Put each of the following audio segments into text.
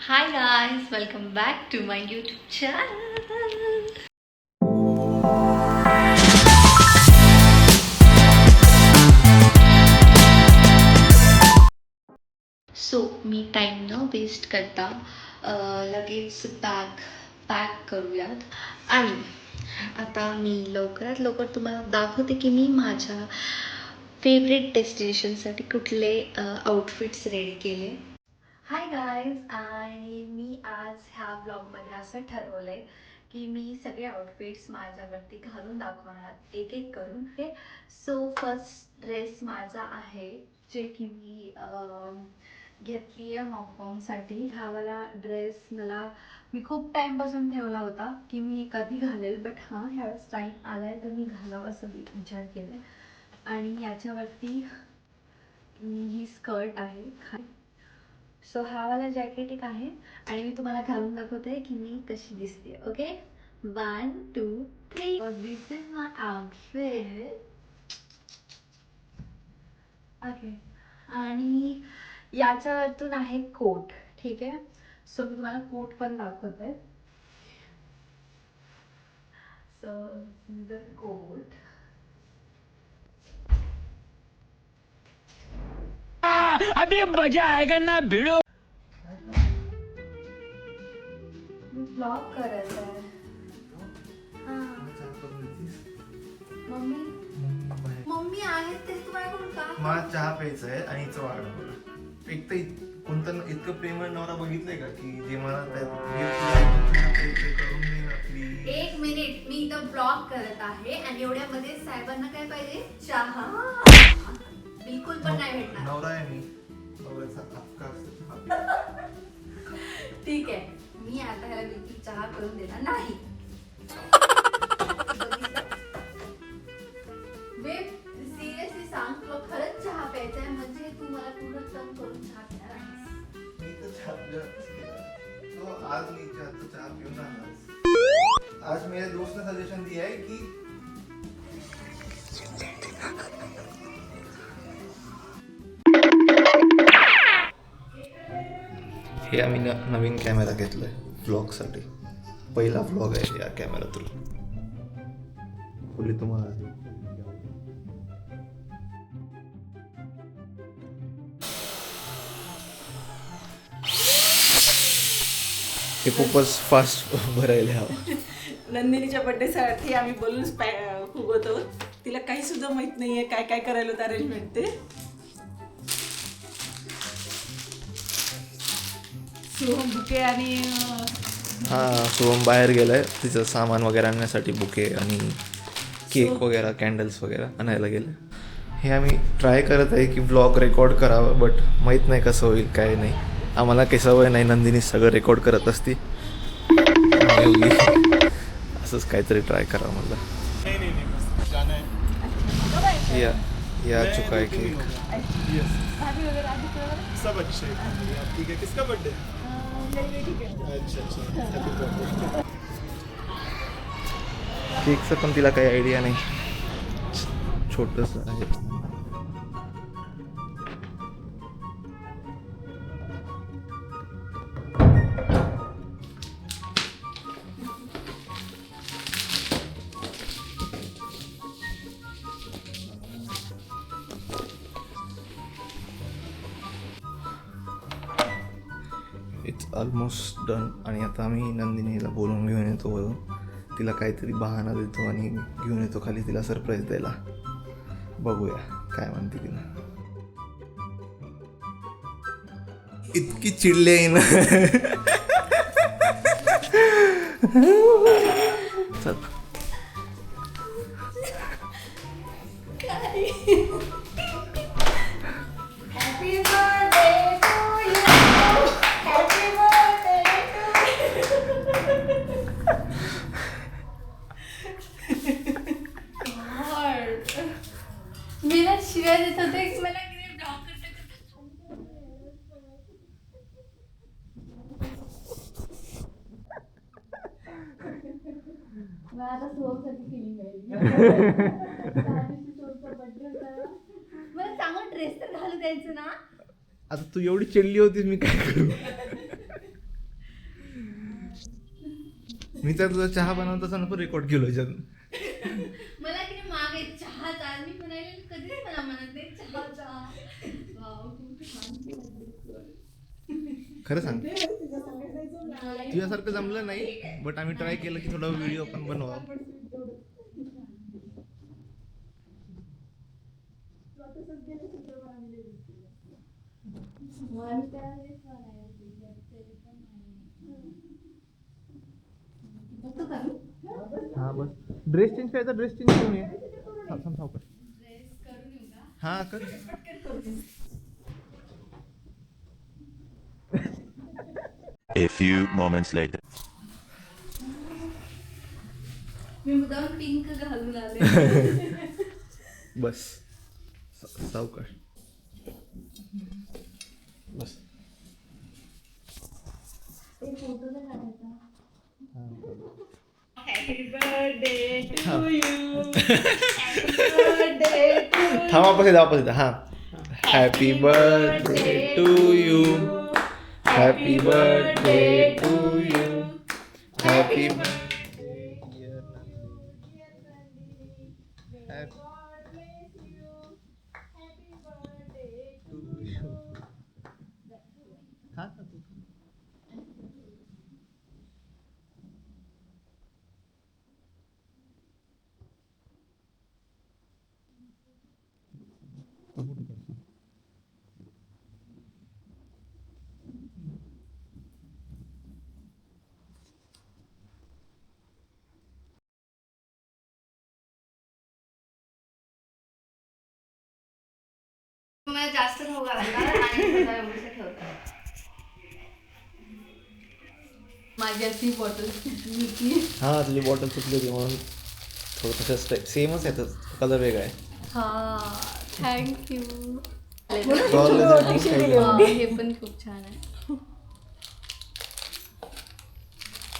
Hi guys, welcome back to my YouTube channel. So me time न waste करता लगेच pack करूयात आणि आता मी लवकरात लवकर तुम्हाला दाखवते की मी माझ्या फेवरेट डेस्टिनेशनसाठी कुठले आउटफिट्स रेडी केले. हाय गाईज, आणि मी आज ह्या ब्लॉगमध्ये असं ठरवलं आहे की मी सगळे आउटफिट्स माझ्यावरती घालून दाखवणार एक एक करून. हे सो फर्स्ट ड्रेस माझा आहे जे की मी घेतली आहे हाँगकाँगसाठी. हा वाला ड्रेस मी खूप टाईमपासून ठेवला होता की मी कधी घालेल, बट ह्यावेळेस टाईम आला आहे तर मी घालावं असं विचार केला. आणि याच्यावरती ही स्कर्ट आहे. सो हा वाला जॅकेट एक आहे आणि मी तुम्हाला घालून दाखवते की मी कशी दिसते. Okay, 1 2 3. This is my outfit. Okay, आणि याच्यावरतून आहे कोट. ठीक आहे, सो मी तुम्हाला कोट पण दाखवते. So the coat. अभी मजा आएगा ना भिड़ो. ब्लॉग करत आहे. मम्मी मम्मी आहेत ते तुम्हाला का? मला चहा प्यायचा आहे आणि हिचं वागणं बघा. एक तर कोणतं इतकं प्रेमळ नवरा बघितलंय का की जे मला करून देईन आपली. एक मिनिट, मी इथं ब्लॉग करत आहे आणि एवढ्यामध्ये साहेबांना काय पाहिजे? चहा. बिलकुल पण नाही भेटणार. नवरा आहे मी, नवऱ्याचा हक्क असतो चहा. ठीक आहे, मी आता ह्याला बिलकुल चहा करून देणार नाही. सिरियसली सांग, तुला खरंच चहा प्यायचा आहे म्हणजे तू मला पूर्ण तम करून चहा पिणार आहेस. मी तर चहा तो आज मी चहा पिऊन राहणार. आज मेरे दोस्त ने सजेशन दिया है कि हे आम्ही नवीन कॅमेरा घेतलाय व्लॉगसाठी. पहिला व्लॉग आहे या कॅमेऱ्यातून. बोली तुम्हाला हे खूपच फास्ट भरायला हवं. नंदिनीच्या बर्थडेसाठी आम्ही बलून्स फुगवतो. तिला काही सुद्धा माहित नाहीये काय काय करायला होतं अरेंजमेंट ते. सोहम बुके आणि सोहम बाहेर गेलाय तिचं सामान वगैरे आणण्यासाठी. बुके आणि केक वगैरे, कॅन्डल्स वगैरे आणायला गेलं. हे आम्ही ट्राय करत आहे की ब्लॉग रेकॉर्ड करावं, बट माहीत नाही कसं होईल काय नाही. आम्हाला काही सवय नाही, नंदिनी सगळं रेकॉर्ड करत असती. असंच काहीतरी ट्राय करावं म्हटलं. या चुका है केक. सब अच्छे. ठीक है, किसका बर्थडे? अच्छा. केकचं पण तिला काही आयडिया नाही, छोटंसं आहे. It's almost done. आणि आता आम्ही नंदिनीला बोलून घेऊन येतो वरून. तिला काहीतरी बहाणा देतो आणि घेऊन येतो खाली तिला सरप्राईज द्यायला. बघूया काय म्हणते तिला. इतकी चिडली आहे ना. चल मेरा शिवाय देत होते की मला किती ब्लॉग करता. मला आता सोबसाठी फिलिंग आहे. मला चांगला ड्रेस तर घालू द्यायचं ना. आता तू एवढी चिडली होतीस, मी काय करू. मी तर तुझा चहा बनवत असताना पण रेकॉर्ड केलो याच्यात. मला की नाही मागे चहाचा मी म्हणाले कधीच मला म्हणत नाही चहाचा. वाव, खूप छान. खरं सांग तुझ्यासारखं जमलं नाही बट आम्ही ट्राय केलं की थोडा व्हिडिओ पण बनवा. हा बस ड्रेस चेंज करायचा ड्रेस चेंज करून ये. सावकाश हा कर. A few moments later. मी मुद्दाम पिंक घालून आले. बस सावकाश बस. थांबा वापस येते हा. Happy birthday to you. Happy birthday to you. Happy मला जास्त खाऊ घालणार आणि थोडा एवढंसं ठेवतात. माझी अशी बॉटल चुकली. हा तुझी बॉटल चुकली होती म्हणून थोडं तसंच टाईप सेमच आहे तर कलर वेगळा आहे. हा थँक्यू. हे पण खूप छान आहे.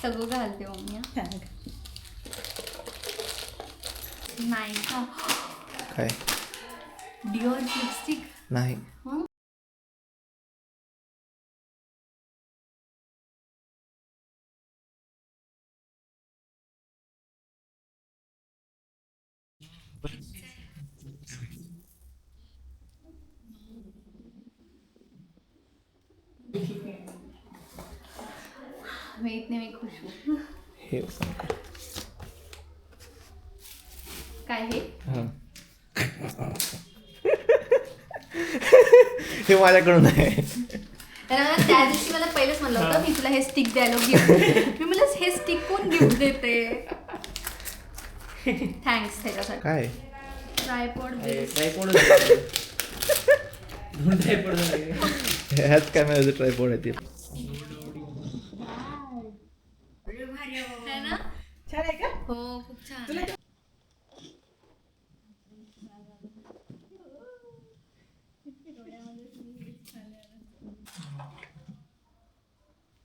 सगळं घालते मम्मी. नाही का काय डिओर लिपस्टिक नाही. मैं इतने में खुश हूँ. हे सांग काय हे हां हे माझ्याकडून आहे. त्या दिवशी मला पहिलेच म्हणलं होतं मी तुला हे स्टिक द्यायला गिफ्ट. मी मला हे स्टिक कोण गिफ्ट देते. थँक्स त्याच्यासाठी. काय ट्रायपॉड ह्याच कॅमेराचं ट्रायपॉड आहे ते. है ना. छान आहे का? हो खूप छान आहे.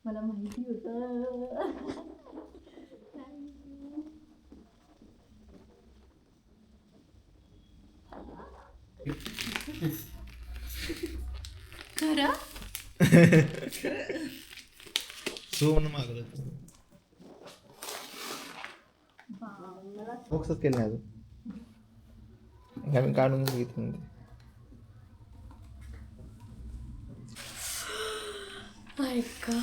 मला माहिती होतं. खरं सो म्हणून मागवलं बॉक्सच केलं नाही अजून. आम्ही काढून घेतलं. माय गॉड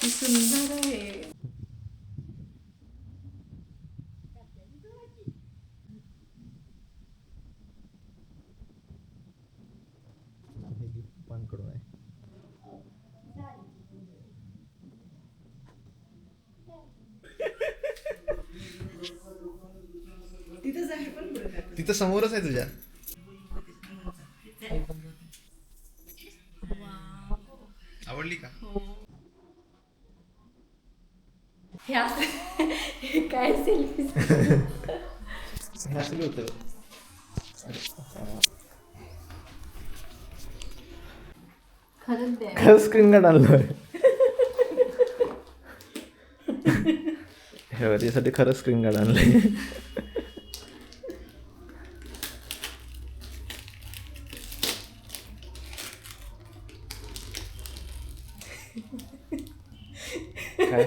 किती सुंदर आहे. कडून आहे. तिथंच आहे पण पुढे जाते. तिथं समोरच आहे तुझ्या. आवडली का. हे काय सेल्फी हे असं होतं. खरंच द्या. खरं स्क्रीन गार्ड आणलं हे यासाठी खरं स्क्रीन गार्ड आणलंय. काय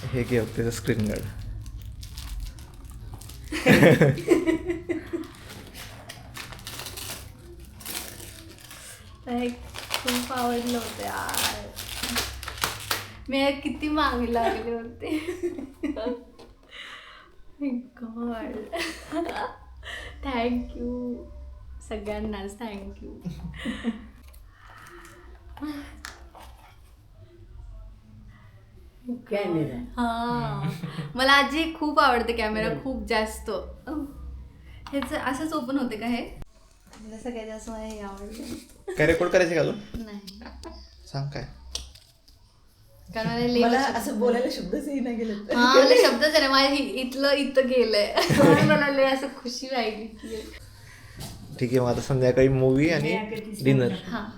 हे घे त्याचं स्क्रीन गार्ड. खूप आवडलं होतं यार. मी किती मागे लागले होते. गॉड. थँक्यू सगळ्यांनाच थँक्यू. कॅमेरा हा मला आजी खूप आवडते कॅमेरा खूप जास्त. ह्याचं असंच ओपन होते का हे? मला सगळ्यात जास्त मला हे आवडलं. काय रेकॉर्ड करायचे का अजून? नाही सांग काय. कारण मला लई मला वर्ष- असं बोलायला शब्दच नाही गेले. हा मला शब्दच आहे ना माझ्या इथलं इथं गेलंय. म्हणून मला लई असं खुशी व्हायली की ठीक आहे, मग आता संध्याकाळी मूवी आणि डिनर. हा.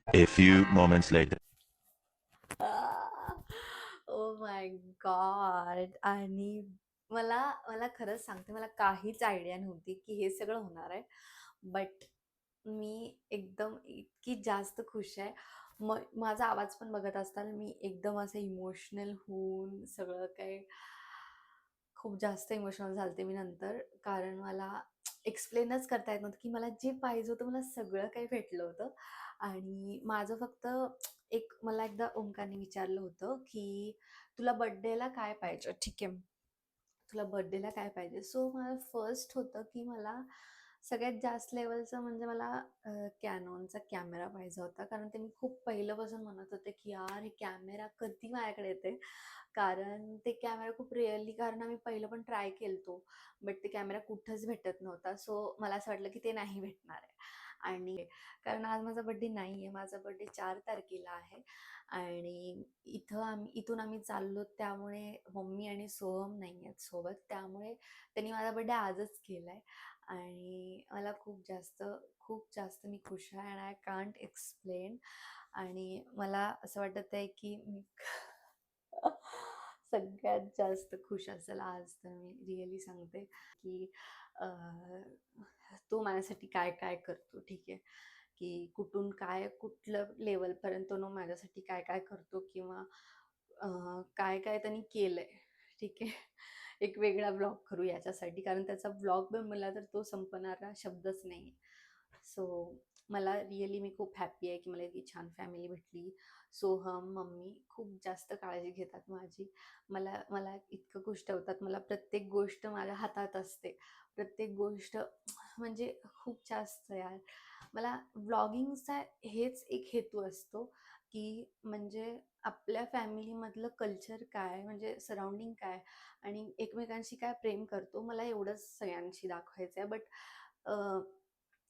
A few moments later. Oh my God. आणि मला मला खरंच सांगते मला काहीच आयडिया नव्हती की हे सगळं होणार आहे. बट मी एकदम इतकी जास्त खुश आहे. माझा आवाज पण बघत असताना मी एकदम असं इमोशनल होऊन सगळं काही खूप जास्त इमोशनल झालते मी नंतर. कारण मला एक्सप्लेनच करता येत नव्हतं की मला जे पाहिजे होतं मला सगळं काही भेटलं होतं. आणि माझं फक्त मला एकदा ओंकारने विचारलं होतं की तुला बर्थडेला काय पाहिजे, ठीक आहे तुला बर्थडेला काय पाहिजे. सो मला फर्स्ट होतं की मला सगळ्यात जास्त लेवलचं म्हणजे मला कॅनॉनचा कॅमेरा पाहिजे होता. कारण ते मी खूप पहिल्यापासून म्हणत होते की यार हे कॅमेरा कधी माझ्याकडे येते. कारण ते कॅमेरा खूप रिअरली कारण आम्ही पहिलं पण ट्राय केलतो बट ते कॅमेरा कुठंच भेटत नव्हता. सो मला असं वाटलं की ते नाही भेटणार आहे. आणि कारण आज माझा बड्डे नाही आहे, माझा बड्डे 4 तारखेला आहे. आणि इथून आम्ही चाललो त्यामुळे मम्मी आणि सोहम नाही आहेत सोबत. त्यामुळे त्यांनी माझा बड्डे आजच केला आहे. आणि मला खूप जास्त मी खुश आहे अँड आय कांट एक्सप्लेन. आणि मला असं वाटत आहे की मी सगळ्यात जास्त खुश असेल आज तर मी रिअली सांगते की तो माझ्यासाठी काय काय करतो, ठीक आहे की कुठून कुठलं लेवलपर्यंत तो माझ्यासाठी काय काय करतो किंवा काय काय त्यांनी केलंय, ठीक आहे. एक वेगळा ब्लॉग करू याच्यासाठी कारण त्याचा ब्लॉग पण मला तर तो संपणारा शब्दच नाही. सो मला रिअली मी खूप हॅप्पी आहे की मला इतकी छान फॅमिली भेटली. सोहम मम्मी खूप जास्त काळजी घेतात माझी. मला मला इतकं खुश ठेवतात. मला प्रत्येक गोष्ट माझ्या हातात असते. प्रत्येक गोष्ट म्हणजे खूप जास्त यार. मला व्लॉगिंगचा हेच एक हेतू असतो की म्हणजे आपल्या फॅमिलीमधलं कल्चर काय म्हणजे सराउंडिंग काय आणि एकमेकांशी काय प्रेम करतो मला एवढंच सगळ्यांशी दाखवायचं आहे. बट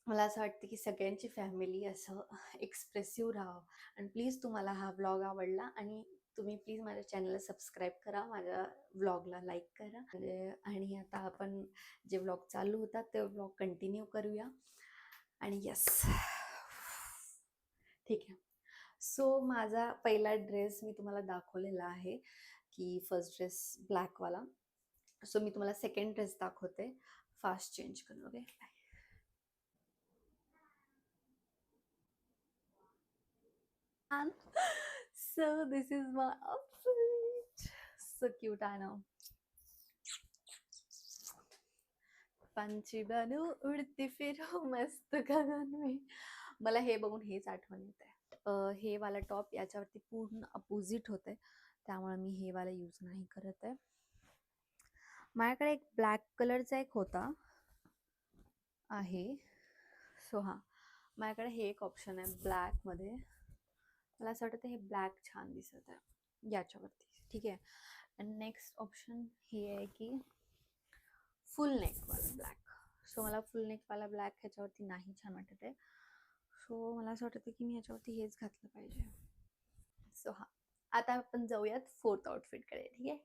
मला असं वाटतं की सगळ्यांची फॅमिली असं एक्सप्रेसिव्ह राहावं. आणि प्लीज तुम्हाला हा व्लॉग आवडला आणि तुम्ही प्लीज माझ्या चॅनलला सबस्क्राईब करा, माझ्या व्लॉगला लाईक करा. आणि आता आपण जे व्लॉग चालू होतात ते व्लॉग कंटिन्यू करूया. आणि यस ठीक आहे. सो माझा पहिला ड्रेस मी तुम्हाला दाखवलेला आहे की फर्स्ट ड्रेस ब्लॅकवाला. सो मी तुम्हाला सेकंड ड्रेस दाखवते. फास्ट चेंज करू. Okay so this is my outfit. So cute, I know. पंछी बनू उडती फिरू मस्त गगन में. मला हे बघून हेच आठवण येते. हे वाला टॉप याच्यावरती पूर्ण अपोजिट होते त्यामुळे मी हे वाला यूज नाही करत आहे. माझ्याकडे एक ब्लॅक कलरचा एक होता आहे. सो हां माझ्याकडे हे एक ऑप्शन आहे ब्लॅकमध्ये. मला असं वाटतं हे ब्लॅक छान दिसत आहे याच्यावरती, ठीक आहे. आणि नेक्स्ट ऑप्शन हे आहे की फुल नेकवाला ब्लॅक. सो मला फुल नेकवाला ब्लॅक ह्याच्यावरती नाही छान वाटत आहे. सो मला असं वाटतं की मी ह्याच्यावरती हेच घातलं पाहिजे. सो हां आता आपण जाऊयात फोर्थ आउटफिटकडे, ठीक आहे.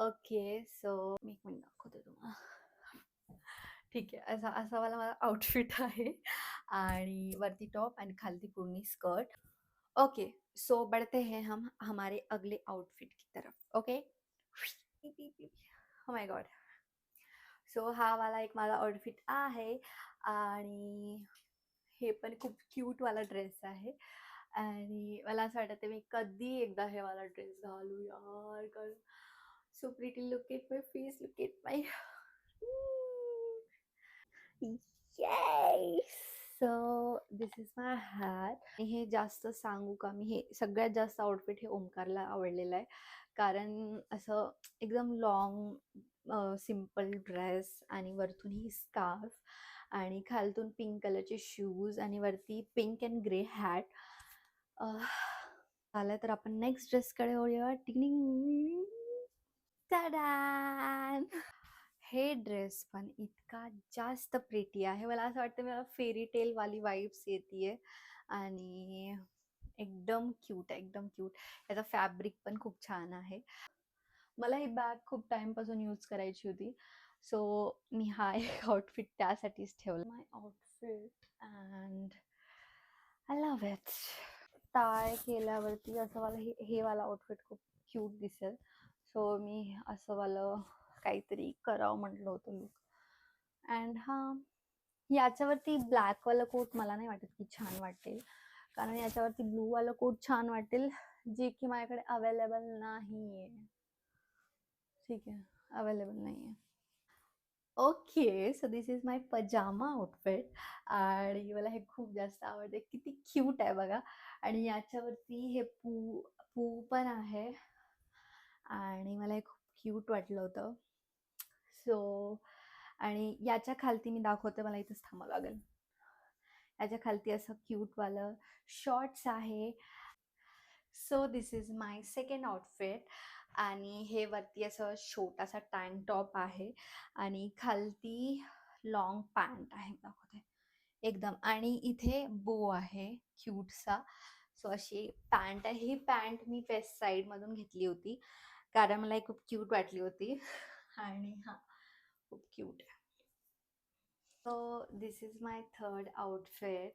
ओके सो मी एक मिनिट दाखवते तुम्हाला. ठीक आहे असा वाला माझा आउटफिट आहे आणि वरती टॉप आणि खालती पूर्ण स्कर्ट. ओके सो बढ़ते हैं हम हमारे अगले आउटफिट की तरफ. Okay oh my god. So हा वाला एक माझा आउटफिट आहे आणि हे पण खूप क्यूट वाला ड्रेस आहे आणि मला असं वाटतं मी कधी एकदा हे वाला ड्रेस घालू यार, कारण so pretty, look at my face, look at my yes. So this is my hat. हे जास्त सांगू का, मी हे सगळ्यात जास्त आउटफिट हे ओमकारला आवडलेलं आहे, कारण असं एकदम लॉंग सिम्पल ड्रेस आणि वरतून ही स्कार्फ आणि खालतून पिंक कलरचे शूज आणि वरती पिंक अँड ग्रे हॅट. झालं तर आपण नेक्स्ट ड्रेसकडे वळूया. टिंग टाडा. हे ड्रेस पण इतका जास्त प्रिटी आहे, मला असं वाटतं मला फेरी टेल वाली वाईब्स येते आणि एकदम क्यूट आहे, एकदम क्यूट. याचा फॅब्रिक पण खूप छान आहे. मला ही बॅग खूप टाइमपासून यूज करायची होती, सो मी हा एक आउटफिट त्यासाठीच ठेवला. My outfit and I love it. Tie केल्यावरती असं मला हे वाला आउटफिट खूप क्यूट दिसेल, सो मी असं वालं काहीतरी करावं म्हटलं होतं लुक. अँड हां, याच्यावरती ब्लॅकवाला कोट मला नाही वाटत की छान वाटेल, कारण याच्यावरती ब्लूवाला कोट छान वाटेल, जे की माझ्याकडे अवेलेबल नाही आहे. ठीक आहे, अवेलेबल नाही आहे. Okay, so this is my pyjama outfit आणि मला हे खूप जास्त आवडते. किती क्यूट आहे बघा. आणि याच्यावरती हे पू पण आहे आणि मला हे खूप क्यूट वाटलं होतं. सो आणि याच्या खालती मी दाखवते, मला इथंच थांबावं लागेल. याच्या खालती असं क्यूटवालं शॉर्ट्स आहे. So this is my second outfit आणि हे वरती असं छोटासा टँक टॉप आहे आणि खालती लॉंग पॅन्ट आहे, दाखवते एकदम. आणि इथे बो आहे क्यूटसा. सो अशी पॅन्ट आहे. ही पॅन्ट मी वेस्ट साईडमधून घेतली होती, कारण मला ही खूप क्यूट वाटली होती आणि हां, खूप क्यूट आहे. So this is my third outfit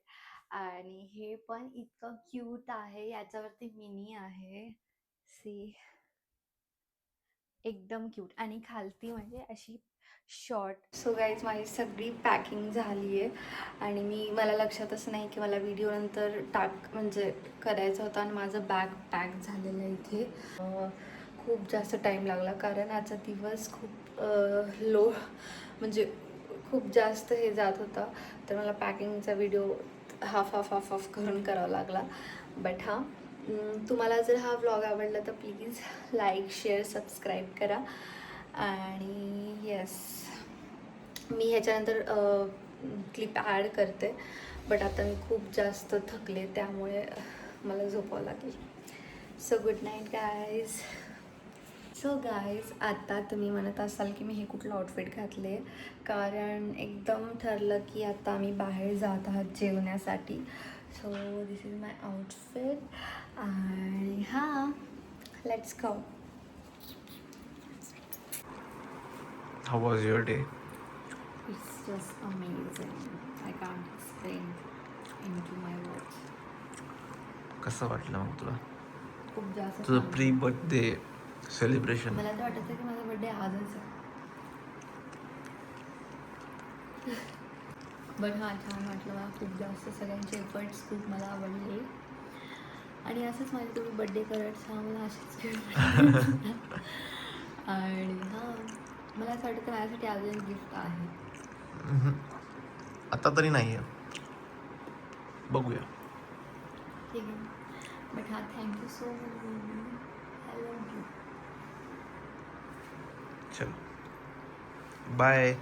आणि हे पण इतकं क्यूट आहे. याच्यावरती मिनी आहे, सी, एकदम क्यूट. आणि खालती म्हणजे अशी शॉर्ट. सो गाईज, माझी सगळी पॅकिंग झाली आहे आणि मला लक्षातच नाही की मला व्हिडिओ नंतर म्हणजे करायचा होता आणि माझं बॅग पॅक झालेलं आहे इथे. खूप जास्त टाईम लागला, कारण आजचा दिवस खूप लो म्हणजे खूप जास्त हे जात होता, तर मला पॅकिंगचा व्हिडिओ हाफ करून करावा लागला. बट हां, तुम्हाला जर हा व्लॉग आवडला तर प्लीज लाईक, शेअर, सबस्क्राईब करा. आणि येस, मी ह्याच्यानंतर क्लिप ॲड करते, बट आता मी खूप जास्त थकले, त्यामुळे मला झोपावं लागेल. So good night guys. So guys, आता तुम्ही म्हणत असाल की मी हे कुठलं आउटफिट घातले, कारण एकदम ठरलं की आता आम्ही बाहेर जात आहात जेवण्यासाठी. So this is my outfit आणि हां, let's go. How was your day? It's just amazing. I can't explain in to my words. कसं वाटलं मग तुला खूप जास्त तुझं छान. Pre birthday celebration? मला तर वाटतं की माझा बड्डे आजच आहे. बट हां, छान वाटलं मला खूप जास्त. सगळ्यांचे एफर्ट्स खूप मला आवडले आणि असंच माझे तुम्ही बड्डे करत हा मला असेच गिफ्ट. आणि हां, मला असं वाटतं माझ्यासाठी अजून गिफ्ट आहे. आता तरी नाही आहे, बघूया. ठीक आहे, बट हां, thank you so much. I love you. चलो बाय.